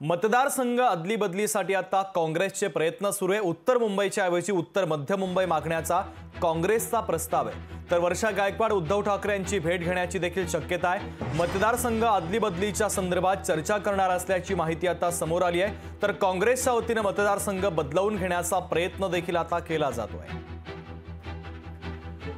मतदारसंघ अदलीबदलीसाठी आता काँग्रेसचे प्रयत्न सुरू आहे। उत्तर मुंबईच्या ऐवजी उत्तर मध्य मुंबई मागण्याचा काँग्रेसचा प्रस्ताव आहे। तर वर्षा गायकवाड उद्धव ठाकरे यांची भेट घेण्याची देखील शक्यता आहे। मतदारसंघ अदलीबदलीच्या संदर्भात चर्चा करणार असल्याची माहिती आता समोर आली आहे। तर काँग्रेसच्या वतीने मतदारसंघ बदलवून घेण्याचा प्रयत्न देखील आता केला जातोय।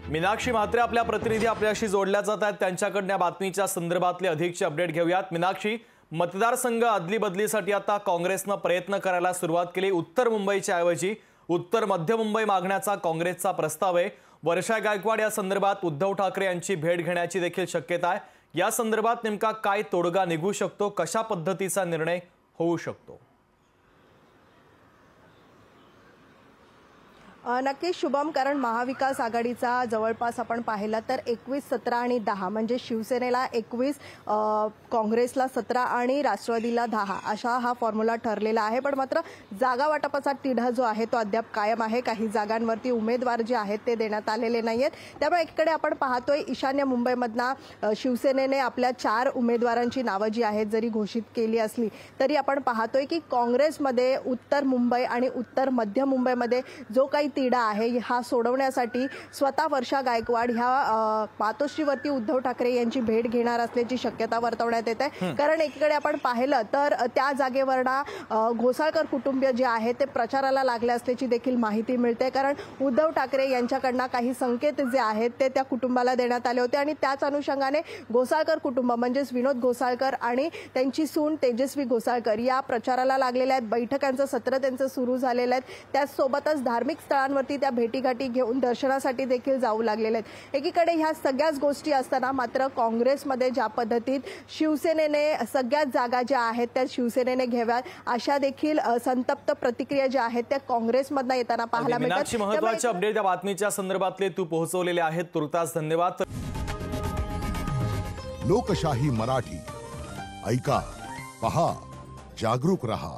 मीनाक्षी म्हात्रे आपल्या प्रतिनिधी आपल्याशी जोडल्या जात आहेत, त्यांच्याकडून या बातमीच्या संदर्भातले अधिकचे अपडेट घेऊयात। मीनाक्षी, मतदारसंघ अदलीबदलीसाठी आता काँग्रेसने प्रयत्न करायला सुरुवात केली। उत्तर मुंबईच्या ऐवजी उत्तर मध्य मुंबई मागण्याचा काँग्रेसचा प्रस्ताव आहे। वर्षा गायकवाड या संदर्भात उद्धव ठाकरे यांची भेट घेण्याची देखील शक्यता आहे। या संदर्भात नेमका काय तोडगा निघू शकतो, कशा पद्धतीचा निर्णय होऊ शकतो? नक्कीच शुभम, कारण महाविकास आघाडीचा जवळपास आपण पाहिला तर 21, 17 आणि 10 म्हणजे शिवसेनेला 21, काँग्रेसला 17 आणि राष्ट्रवादीला 10 अशा हा फॉर्म्युला ठरलेला आहे। पण मात्र जागा वाटपाचा तिढा जो आहे तो अद्याप कायम आहे। काही जागांवरती उमेदवार जे आहेत ते देण्यात आलेले नाहीयेत। त्यामुळे एकीकडे आपण पाहतोय ईशान्य मुंबईमधना शिवसेनेने आपल्या 4 उमेदवारांची नावं जी आहेत जरी घोषित केली असली तरी आपण पाहतोय की काँग्रेसमध्ये उत्तर मुंबई आणि उत्तर मध्य मुंबईमध्ये जो काही तिढा आहे हा सोडवण्यासाठी स्वतः वर्षा गायकवाड ह्या मातोश्रीवरती उद्धव ठाकरे यांची भेट घेणार असल्याची शक्यता वर्तवण्यात येत आहे। कारण एकीकडे आपण पाहिलं तर त्या जागेवरना घोसाळकर कुटुंबीय जे आहे ते प्रचाराला लागले असल्याची देखील माहिती मिळते। कारण उद्धव ठाकरे यांच्याकडनं काही संकेत जे आहेत ते त्या कुटुंबाला देण्यात आले होते आणि त्याच अनुषंगाने घोसाळकर कुटुंब म्हणजेच विनोद घोसाळकर आणि त्यांची सून तेजस्वी घोसाळकर या प्रचाराला लागलेल्या आहेत। बैठकांचं सत्र त्यांचं सुरू झालेलं आहे। त्याचसोबतच धार्मिक स्थळांवरती त्या भेटीगाठी घेऊन दर्शनासाठी देखील जाऊ लागलेले आहेत। एकीकडे ह्या सगळ्याच गोष्टी असताना मात्र काँग्रेसमध्ये ज्या पद्धतीत शिवसेनेने सगळ्याच जागा ज्या आहेत त्या शिवसेनेने घ्याव्यात अशा देखील संतप्त प्रतिक्रिया ज्या आहेत त्या काँग्रेसमधून येताना पाहायला मिळतात। महत्त्वाचे अपडेट या बातमीच्या संदर्भातले तू पोहोचवलेले आहेत, तुर्तास धन्यवाद। लोकशाही मराठी ऐका, पहा, जागरूक रहा।